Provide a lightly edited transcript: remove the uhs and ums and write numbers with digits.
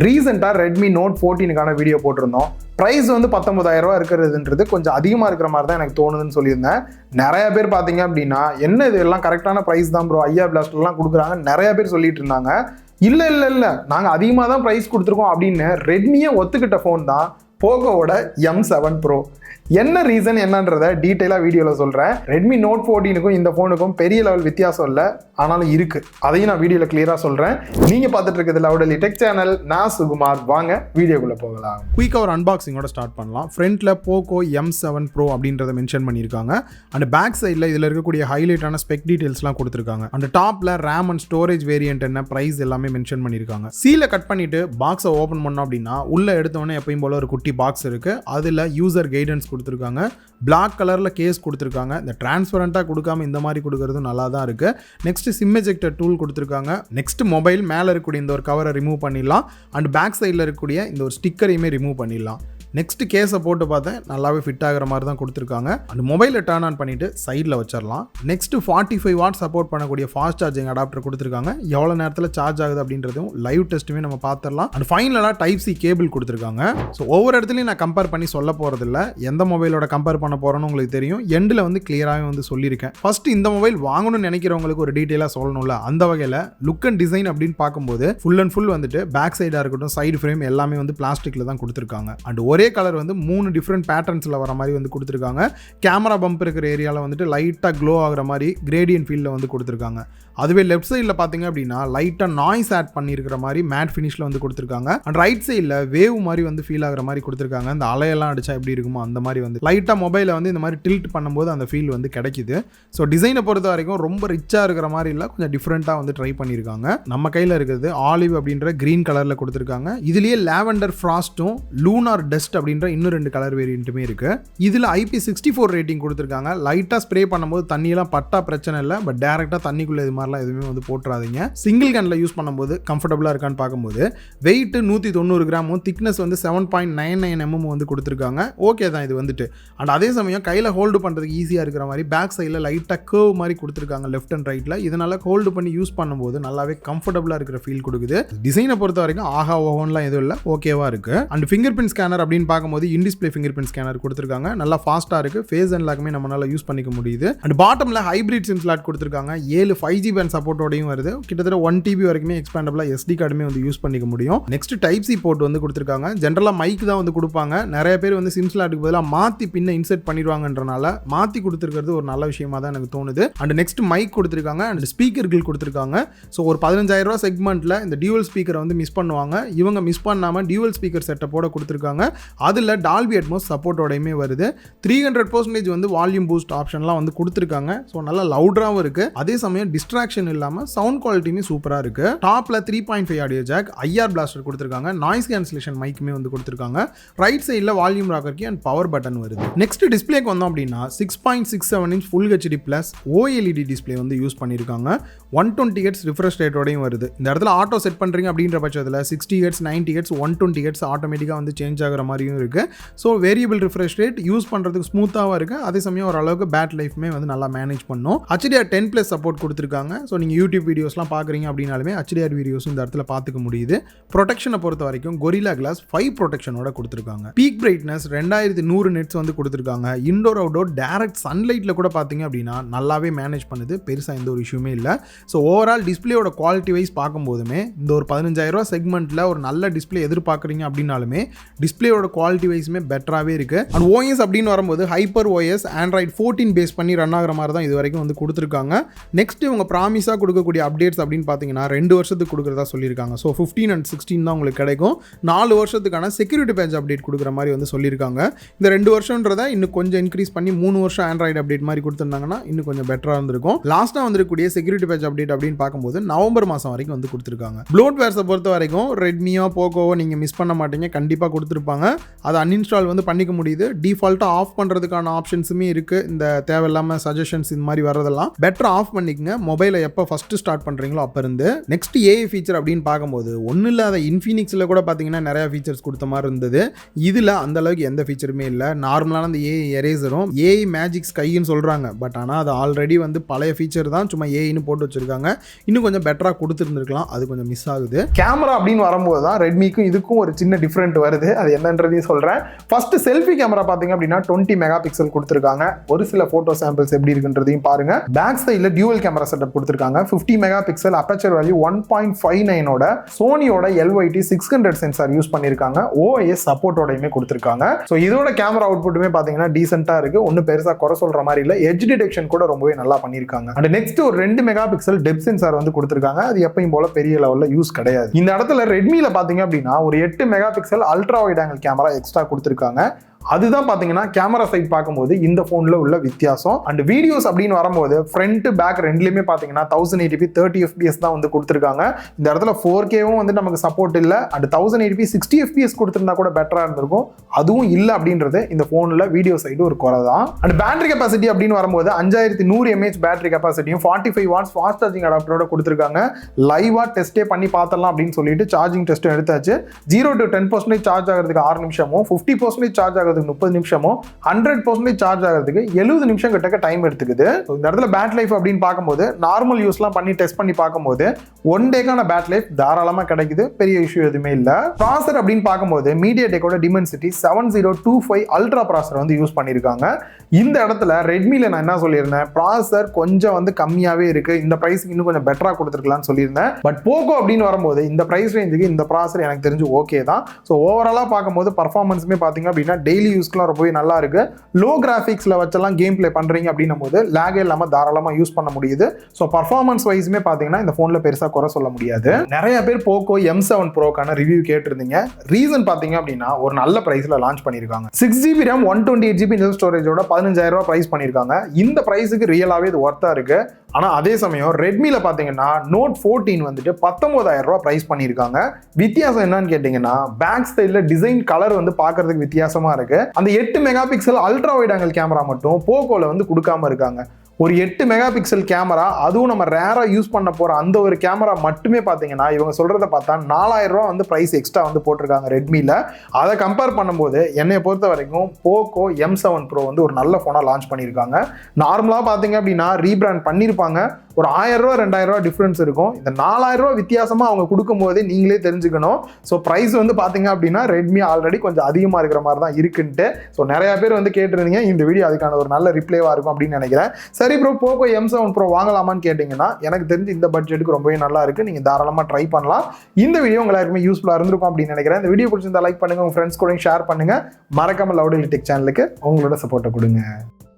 ரீசெண்டாக Redmi note 14க்கான video போட்டிருந்தோம். Price வந்து 19,000 இருக்கிறதுன்றது கொஞ்சம் அதிகமாக இருக்கிற மாதிரி தான் எனக்கு தோணுதுன்னு சொல்லியிருந்தேன். நிறைய பேர் பார்த்தீங்க அப்படின்னா என்ன இது எல்லாம் கரெக்டான ப்ரைஸ் தான் ப்ரோ, ஐயா பிளாஸ்டர்லாம் கொடுக்குறாங்க நிறைய பேர் சொல்லிட்டு இருந்தாங்க. இல்லை நாங்கள் அதிகமாக தான் ப்ரைஸ் கொடுத்துருக்கோம் அப்படின்னு ரெட்மியை ஒத்துக்கிட்ட ஃபோன் தான் போகோவோட M7 Pro. என்ன ரீசன் என்னன்றதை டீட்டெயிலாக வீடியோவில் சொல்கிறேன். ரெட்மி நோட் 14க்கும் இந்த ஃபோனுக்கும் பெரிய லெவல் வித்தியாசம் இல்லை, ஆனாலும் இருக்குது. அதையும் நான் வீடியோவில் கிளியராக சொல்கிறேன். நீங்கள் பார்த்துட்டு இருக்கிறது லவுடலி டெக் சேனல். நான் சுகுமார். வாங்க வீடியோக்குள்ளே போகலாம். குயிக்காக ஒரு அன்பாக்சிங்கோட ஸ்டார்ட் பண்ணலாம். ஃப்ரண்ட்டில் போகோ M7 Pro அப்படின்றத மென்ஷன் பண்ணியிருக்காங்க. அண்ட் பேக் சைடில் இதில் இருக்கக்கூடிய ஹைலைட்டான ஸ்பெக் டீட்டெயில்ஸ்லாம் கொடுத்துருக்காங்க. அந்த டாப்பில் ரேம் அண்ட் ஸ்டோரேஜ் வேரியன்ட் என்ன, ப்ரைஸ் எல்லாமே மென்ஷன் பண்ணியிருக்காங்க. சீலை கட் பண்ணிவிட்டு பாக்ஸை ஓப்பன் பண்ணோம் அப்படின்னா உள்ளே எடுத்தோடனே எப்பயும் போல ஒரு குட்டி பாக்ஸ் இருக்குது. அதில் யூசர் கைடன்ஸ் கொடுத்துருக்காங்க. பிளாக் கலரில் கேஸ் கொடுத்துருக்காங்க. இந்த டிரான்ஸ்பரண்ட்டாக கொடுக்காம இந்த மாதிரி கொடுக்கறது நல்லா தான் இருக்குது. நெக்ஸ்ட் சிம் எஜெக்டர் டூல் கொடுத்துருக்காங்க. நெக்ஸ்ட் மொபைல் மேலே இருக்கக்கூடிய இந்த ஒரு கவரை ரிமூவ் பண்ணிடலாம். அண்ட் பேக் சைடில் இருக்கக்கூடிய இந்த ஒரு ஸ்டிக்கரையுமே ரிமூவ் பண்ணிடலாம். நெக்ஸ்ட் கேஸை போட்டு பார்த்தேன், நல்லாவே ஃபிட் ஆகிற மாதிரி தான் கொடுத்துருக்காங்க. அந்த மொபைலை டர்ன் ஆன் பண்ணிவிட்டு சைடில் வச்சிடலாம். நெக்ஸ்ட் 45 வாட் சப்போர்ட் பண்ணக்கூடிய ஃபாஸ்ட் சார்ஜிங் அடாப்டர் கொடுத்துருக்காங்க. எவ்வளோ நேரத்தில் சார்ஜ் ஆகுது அப்படின்றதும் லைவ் டெஸ்ட்டுமே நம்ம பார்த்துடலாம். அண்ட் ஃபைனலாக டைப் சி கேபிள் கொடுத்துருக்காங்க. ஸோ ஒவ்வொரு இடத்துலையும் நான் கம்பேர் பண்ணி சொல்ல போகிறதில்ல, எந்த மொபைலோட கம்பேர் பண்ண போகிறோன்னு உங்களுக்கு தெரியும். எண்டில் வந்து கிளியராகவே வந்து சொல்லியிருக்கேன். ஃபஸ்ட்டு இந்த மொபைல் வாங்கணும்னு நினைக்கிறவங்களுக்கு ஒரு டீட்டெயிலாக சொல்லணும்ல, அந்த வகையில் லுக் அண்ட் டிசைன் அப்படின்னு பார்க்கும்போது ஃபுல் அண்ட் ஃபுல் வந்துட்டு பேக் சைடாக இருக்கட்டும், சைடு ஃப்ரேம் எல்லாமே வந்து பிளாஸ்டிக்கில் தான் கொடுத்துருக்காங்க. அண்ட் ஒரே கலர் வந்து 3 டிஃப்ரெண்ட் பேட்டர்ன்ஸில் வர மாதிரி வந்து கொடுத்துருக்காங்க. கேமரா பம்ப் இருக்கிற ஏரியாவில் வந்துட்டு லைட்டாக க்ளோ ஆகிற மாதிரி கிரேடியன்ட் ஃபீல்டில் வந்து கொடுத்துருக்காங்க. அதுவே லெஃப்ட் சைடில் பார்த்தீங்க அப்படின்னா லைட்டாக நாய்ஸ் ஆட் பண்ணியிருக்கிற மாதிரி மேட் ஃபினிஷில் வந்து கொடுத்துருக்காங்க. அண்ட் ரைட் சைடில் வேவ் மாதிரி வந்து ஃபீல் ஆகிற மாதிரி கொடுத்துருக்காங்க. இந்த அலையெல்லாம் அடிச்சா எப்படி இருக்குமோ அந்த மாதிரி வந்து லைட்டாக மொபைலை வந்து இந்த மாதிரி டில்ட் பண்ணும்போது அந்த ஃபீல் வந்து கிடைக்குது. ஸோ டிசைனை பொறுத்த வரைக்கும் ரொம்ப ரிச்சாக இருக்கிற மாதிரி இல்லை, கொஞ்சம் டிஃப்ரெண்ட்டாக வந்து ட்ரை பண்ணியிருக்காங்க. நம்ம கையில் இருக்கிறது ஆலிவ் அப்படின்ற க்ரீன் கலரில் கொடுத்துருக்காங்க. இதுலேயே லாவெண்டர் ஃப்ராஸ்ட்டும் லூனார் டஸ்ட் அப்படின்ற இன்னும் 2 கலர் வேரியண்ட்டுமே இருக்குது. இதில் IP64 ரேட்டிங் கொடுத்துருக்காங்க. லைட்டாக ஸ்ப்ரே பண்ணும்போது தண்ணியெல்லாம் பட்டா பிரச்சனை இல்லை, பட் டேரெக்டாக தண்ணிக்குள்ளே இது மாதிரிலாம் எதுவுமே வந்து போட்டுறாதீங்க. சிங்கிள் கனில் யூஸ் பண்ணும்போது கம்ஃபர்டபுளாக இருக்கான்னு பார்க்கும்போது வெயிட் 190 கிராமும், திக்னஸ் வந்து 7.99 mm வந்து கொடுத்துருக்காங்க. ஓகே தான் இது வந்துட்டு. அண்ட் அதே சமயம் கையில் ஹோல்டு பண்ணுறதுக்கு ஈஸியாக இருக்கிற மாதிரி பேக் சைடில் லைட்டாக கர்வ் மாதிரி கொடுத்துருக்காங்க லெஃப்ட் அண்ட் ரைட்டில். இதனால் ஹோல்டு பண்ணி யூஸ் பண்ணும்போது நல்லாவே கம்ஃபர்டபுளாக இருக்கிற ஃபீல் கொடுக்குது. டிசைனை பொறுத்த வரைக்கும் ஆஹா ஓஹோன்லாம் எதுவும் இல்லை, ஓகேவா இருக்குது. அண்ட் ஃபிங்கர் பிரிண்ட் ஸ்கேனர் அப்படின்னு பார்க்கும்போது இன்டிஸ்பிளே ஃபிங்கர் பிரிண்ட் ஸ்கேனர் கொடுத்துருக்காங்க. நல்லா ஃபாஸ்ட்டாக இருக்குது. ஃபேஸ் அன்லாக்குமே நம்மளால யூஸ் பண்ணிக்க முடியுது. அண்ட் பாட்டமில் ஹைப்ரிட் சிம் ஸ்லாட் கொடுத்துருக்காங்க. 7 5G பேண்ட் சப்போர்ட்டோடையும் வருது. கிட்டத்தட்ட 1 TB வரைக்குமே எக்ஸ்பேண்டபிளாக SD கார்டுமே வந்து யூஸ் பண்ணிக்க முடியும். நெக்ஸ்ட் டைப் சி போர்ட் வந்து கொடுத்துருக்காங்க. ஜென்ரலாக மைக் தான் வந்து கொடுப்பாங்க. நிறைய பேர் வந்து சிம் ஸ்லாட்டுக்கு பதிலாக மாற்றி பின்ன இன்செர்ட் பண்ணிடுவாங்கன்றனால மாற்றி கொடுத்துருக்கிறது ஒரு நல்ல விஷயமா தான் எனக்கு தோணுது. அண்ட் நெக்ஸ்ட் மைக் கொடுத்துருக்காங்க. அண்ட் ஸ்பீக்கர்கள் கொடுத்துருக்காங்க. ஸோ ஒரு 15,000 செக்மெண்ட்டில் இந்த டியூவல் ஸ்பீக்கரை வந்து மிஸ் பண்ணுவாங்க. இவங்க மிஸ் பண்ணாமல் டியூவல் ஸ்பீக்கர் செட்டப்போட கொடுத்துருக்காங்க. அதில் டால்பி அட்மாஸ் சப்போர்ட்டோடையுமே வருது. 300% வந்து வால்யூம் பூஸ்ட் ஆப்ஷன்லாம் வந்து கொடுத்துருக்காங்க. ஸோ நல்லா லவுடராகவும் இருக்குது. அதே சமயம் டிஸ்ட்ராக்ஷன் இல்லாமல் சவுண்ட் குவாலிட்டியுமே சூப்பராக இருக்குது. டாப்பில் 3.5 ஆடியோ ஜாக், IR பிளாஸ்டர் கொடுத்துருக்காங்க. நாய்ஸ் கேன்சலேஷன் மைக்குமே வந்து கொடுத்துருக்காங்க. ரைட் சைடில் volume rocker key and power button வருது. நெக்ஸ்ட் டிஸ்பிளேக்கு வந்தோம் அப்படின்னா 6.67 inch full HD plus OLED display வந்து யூஸ் பண்ணியிருக்காங்க. 120 Hz ரிஃப்ரெஷ் ரேட்டோடையும் வருது. இந்த இடத்துல ஆட்டோ செட் பண்ணுறீங்க அப்படின்ற பட்சத்தில் 60 Hz 90 Hz 120 Hz ஆட்டோமேட்டிக்காக வந்து சேஞ்ச் ஆகிற மாதிரியும் இருக்குது. So variable refresh rate use பண்ணுறதுக்கு ஸ்மூத்தாகவும் இருக்குது. அதே சமயம் ஓரளவுக்கு பேட் லைஃப்மே வந்து நல்லா மேனேஜ் பண்ணும். HDR 10+ சப்போர்ட் கொடுத்துருக்காங்க. ஸோ நீங்கள் யூடியூப் வீடியோஸ்லாம் பார்க்குறீங்க அப்படின்னாலுமே HDR வீடியோஸ் இந்த இடத்துல பார்த்துக்க முடியுது. ப்ரொடெக்ஷனை பொறுத்த வரைக்கும் கொரில்லா கிளாஸ் 5 ப்ரொடெக்ஷனோட கொடுத்துருக்காங்க. பீக் பிரைட்னஸ் 2100 nits வந்து கொடுத்துருக்காங்க. இன்டோர் அவுட்டோர் டேரக்ட் சன்லைட்டில் கூட பார்த்தீங்க அப்படின்னா நல்லாவே மேனேஜ் பண்ணுது. பெருசாக எந்த ஒரு இஷ்யூமே இல்லை. ஸோ ஓவரால் டிஸ்பிளேயோட குவாலிட்டி வைஸ் பார்க்கும்போதுமே இந்த ஒரு 15,000 செக்மெண்ட்டில் ஒரு நல்ல டிஸ்பிளே எதிர்பார்க்குறீங்க அப்படின்னாலுமே டிஸ்பிளேயோட குவாலிட்டி வைஸுமே பெட்டராகவே இருக்குது. அண்ட் OS அப்படின்னு வரும்போது ஹைப்பர் OS Android 14 பேஸ் பண்ணி ரன் ஆகிற மாதிரி தான் இது வரைக்கும் வந்து கொடுத்துருக்காங்க. நெக்ஸ்ட் இவங்க ப்ராமிஸாக கொடுக்கக்கூடிய அப்டேட்ஸ் அப்படின்னு பார்த்தீங்கன்னா 2 வருஷத்துக்கு கொடுக்குறதா சொல்லியிருக்காங்க. ஸோ 15 and 16 தான் உங்களுக்கு கிடைக்கும். 4 வருஷத்துக்கான செக்யூரிட்டி பேட்ச் அப்டேட் கொடுக்குற மாதிரி வந்து சொல்லியிருக்காங்க. இந்த 2 வருஷன்றதை இன்னும் கொஞ்சம் இன்க்ரீஸ் பண்ணி 3 வருஷம் ஆண்ட்ராய்டு அப்டேட் மாதிரி கொடுத்துருந்தாங்கன்னா இன்னும் கொஞ்சம் பெட்டராக இருந்திருக்கும். லாஸ்ட்டாக வந்துருக்கூடிய செக்யூரிட்டி பேட்ச் அப்டேட் அப்படின்னு பார்க்கும்போது நவம்பர் மாதம் வரைக்கும் வந்து கொடுத்துருக்காங்க. ப்ளோட்வேர்ஸை பொறுத்த வரைக்கும் ரெட்மியோ போகோவோ நீங்கள் மிஸ் பண்ண மாட்டீங்க, கண்டிப்பாக கொடுத்துருப்பாங்க. அதை அன்இன்ஸ்டால் வந்து பண்ணிக்க முடியுது. டிஃபால்ட்டாக ஆஃப் பண்ணுறதுக்கான ஆப்ஷன்ஸுமே இருக்குது. இந்த தேவையில்லாமல் சஜஷன்ஸ் இந்த மாதிரி வரதெல்லாம் பெட்டர் ஆஃப் பண்ணிக்கங்க. மொபைலை எப்போ ஃபஸ்ட்டு ஸ்டார்ட் பண்ணுறீங்களோ அப்போ இருந்து. நெக்ஸ்ட் AI ஃபீச்சர் அப்படின்னு பார்க்கும்போது ஒன்றும் இல்லாத இன்ஃபினிக்ஸில் கூட பார்த்தீங்கன்னா நிறையா ஃபீச்சர்ஸ் கொடுத்த மாதிரி இருந்தது. இதில் அந்த அளவுக்கு எந்த ஃபீச்சருமே இல்லை. நார்மலான அந்த ஏஐ எரேசரும் ஏஐ மேஜிக் ஸ்கைன்னு சொல்கிறாங்க. பட் ஆனால் அது ஆல்ரெடி வந்து பழைய ஃபீச்சர் தான், சும்மா ஏஐன்னு போட்டு வச்சுருக்காங்க. இன்னும் கொஞ்சம் பெட்டராக கொடுத்துருந்துருக்கலாம், அது கொஞ்சம் மிஸ் ஆகுது. கேமரா அப்படின்னு வரும்போது தான் ரெட்மிக்கும் இதுக்கும் ஒரு சின்ன டிஃப்ரெண்ட் வருது. அது என்னன்றதையும் சொல்கிறேன். ஃபர்ஸ்ட் செல்ஃபி கேமரா பார்த்தீங்க அப்படின்னா 20 மெகா பிக்சல் கொடுத்துருக்காங்க. ஒரு சில ஃபோட்டோ சாம்பிள்ஸ் எப்படி இருக்குன்றதையும் பாருங்க. பேக் சைடில் டியூவல் கேமரா செட்டப் கொடுத்துருக்காங்க. 50 மெகா பிக்சல் அப்பேச்சர் வேல்யூ 1.59ஓட சோனியோட LYT 600 சென்சார் யூஸ் பண்ணியிருக்காங்க. OIS சப்போர்ட்டோடையுமே கொடுத்துருக்காங்க. ஸோ இதோட கேமரா அவுட்புட்டுமே பார்த்தீங்கன்னா டீசென்ட்டாக இருக்கு. ஒன்றும் பெருசாக குறை சொல்ற மாதிரி இல்லை. எட்ஜ் டிடெக்ஷன் கூட ரொம்பவே நல்லா பண்ணியிருக்காங்க. அண்ட் நெக்ஸ்ட் ஒரு 2 மெகா பிக்சல் டெப்த் சென்சார் வந்து கொடுத்துருக்காங்க. அது எப்பயும் போல பெரிய லெவலில் யூஸ் கிடையாது. இந்த இடத்துல ரெட்மியில பார்த்தீங்க அப்படின்னா ஒரு 8 mega pixel ultra wide angle camera extra கொடுத்துருக்காங்க. அதுதான் பாத்தீங்கன்னா கேமரா சைட் பார்க்கும்போது இந்த போன்ல உள்ள வித்தியாசம். அண்ட் வீடியோஸ் அப்படின்னு வரும்போது ஃப்ரண்ட் பேக் ரெண்டுலயுமே பாத்தீங்கன்னா 1080p 30 fps தான் வந்து கொடுத்துருக்காங்க. இந்த இடத்துல 4Kவும் வந்து நமக்கு சப்போர்ட் இல்லை. அண்ட் 1080p 60 fps கொடுத்திருந்தா கூட பெட்டரா இருந்திருக்கும். அதுவும் இல்லை அப்படின்றது இந்த போன்ல வீடியோ சைடு ஒரு குறை தான். அண்ட் பேட்டரி கெப்பாசிட்டி அப்படின்னு வரும்போது 5100 mAh பேட்டரி கெப்பாசிட்டியும் 45 வாட்ஸ் ஃபாஸ்ட் சார்ஜிங் அடாப்டரோட கொடுத்துருக்காங்க. லைவா டெஸ்டே பண்ணி பார்த்தலாம் அப்படின்னு சொல்லிட்டு சார்ஜிங் டெஸ்ட் எடுத்தாச்சு. 0 to 10% சார்ஜ் ஆகிறதுக்கு 6 நிமிஷமும் 50% சார்ஜ் ஆகிறதுக்கு 30 நிமிஷமும் 100% சார்ஜ் ஆகிறதுக்கு 70 நிமிஷம் கிட்ட டைம் எடுத்துக்குது. இந்த இடத்துல பேட்டரி லைஃப் அப்படின்னு பார்க்கும்போது நார்மல் யூஸ்லாம் பண்ணி டெஸ்ட் பண்ணி பார்க்கும்போது 1 டேக்கான பேட்டரி லைஃப் தாராளமாக கிடைக்குது. பெரிய இஷ்யூ எதுவுமே இல்லை. ப்ராசர் அப்படின்னு பார்க்கும்போது மீடியாடெக்கோட டிமென்சிட்டி 7025 அல்ட்ரா ப்ராசர் வந்து யூஸ் பண்ணியிருக்காங்க. இந்த இடத்துல ரெட்மியில் நான் என்ன சொல்லியிருந்தேன், ப்ராசர் கொஞ்சம் வந்து கம்மியாகவே இருக்கு, இந்த ப்ரைஸுக்கு இன்னும் கொஞ்சம் பெட்டராக கொடுத்துருக்கலாம்னு சொல்லியிருந்தேன். பட் போகோ அப்படின்னு வரும்போது இந்த ப்ரைஸ் ரேஞ்சுக்கு இந்த ப்ராசர் எனக்கு தெரிஞ்சு ஓகே தான். ஸோ ஓவராலாக பார்க்கும்போது பர்ஃபார்மன்ஸுமே பார்த்தீங்க அப்படின்னா டெய்லி யூஸ்க்குலாம் ரொம்பவே நல்லா இருக்கு. லோ கிராஃபிக்ஸில் வச்செல்லாம் கேம் பிளே பண்ணுறீங்க அப்படின்னும் போது லேகே இல்லாமல் தாராளமாக யூஸ் பண்ண முடியுது. ஸோ பர்ஃபார்மன்ஸ் வைஸுமே பார்த்தீங்கன்னா இந்த ஃபோனில் பெருசாக குறை சொல்ல முடியாது. நிறைய பேர் போகோ M7 ப்ரோக்கான ரிவ்யூ கேட்டிருந்தீங்க. ரீசன் பார்த்தீங்க அப்படின்னா ஒரு நல்ல ப்ரைஸில் லான்ச் பண்ணியிருக்காங்க. 6GB RAM 128GB இன்டர்னல் ஸ்டோரேஜோட 15000 ரூபாய் ப்ரைஸ் பண்ணியிருக்காங்க. இந்த ப்ரைஸுக்கு ரியலாகவே இது ஒர்த்தாக இருக்கு. ஆனால் அதே சமயம் ரெட்மியில் பார்த்தீங்கன்னா Note 14 வந்துட்டு 19000 ரூபாய் ப்ரைஸ் பண்ணியிருக்காங்க. வித்தியாசம் என்னன்னு கேட்டிங்கன்னா பேக் சைடில் டிசைன் கலர் வந்து பார்க்கறதுக்கு வித்தியாசமாக இருக்கு. அந்த 8 mega pixel ultra wide angle camera மட்டும் போகோல வந்து கொடுக்காம இருக்காங்க. ஒரு 8 மெகா பிக்சல் கேமரா, அதுவும் நம்ம ரேரா யூஸ் பண்ண போற அந்த ஒரு கேமரா மட்டுமே பாத்தீங்கன்னா இவங்க சொல்றத பார்த்தா 4000 ரூபாய் வந்து பிரைஸ் எக்ஸ்ட்ரா வந்து போட்டிருக்காங்க ரெட்மில. அதை கம்பேர் பண்ணும்போது என்னைய பொறுத்த வரைக்கும் போகோ M7 Pro வந்து ஒரு நல்ல போனா லான்ச் பண்ணியிருக்காங்க. நார்மலா பாத்தீங்க அப்படின்னா ரீபிராண்ட் பண்ணியிருப்பாங்க. ஒரு 1000 ரூபா 2000 ரூபா டிஃபரன்ஸ் இருக்கும். இந்த 4000 ரூபா வித்தியாசமா அவங்க கொடுக்கும் போதே நீங்களே தெரிஞ்சுக்கணும். ஸோ பிரைஸ் வந்து பாத்தீங்க அப்படின்னா ரெட்மி ஆல்ரெடி கொஞ்சம் அதிகமா இருக்கிற மாதிரி தான் இருக்குன்ட்டு. ஸோ நிறைய பேர் வந்து கேட்டிருந்தீங்க. இந்த வீடியோ அதுக்கான ஒரு நல்ல ரிப்ளைவா இருக்கும் அப்படின்னு நினைக்கிறேன். சரி ப்ரோ, போகோ M7 Pro வாங்கலாமான்னு கேட்டிங்கன்னா எனக்கு தெரிஞ்சு இந்த பட்ஜெட்டுக்கு ரொம்பவே நல்லா இருக்கு. நீங்க தாராளமா ட்ரை பண்ணலாம். இந்த வீடியோ உங்களுக்கு எல்லாருக்குமே யூஸ்ஃபுல்லா இருந்திருக்கும் அப்படின்னு நினைக்கிறேன். இந்த வீடியோ பிடிச்சிருந்தா லைக் பண்ணுங்க, உங்க ஃப்ரெண்ட்ஸ் கூட ஷேர் பண்ணுங்க. மறக்காம லவுட் டெக் சேனலுக்கு உங்களோட சப்போர்ட்டை கொடுங்க.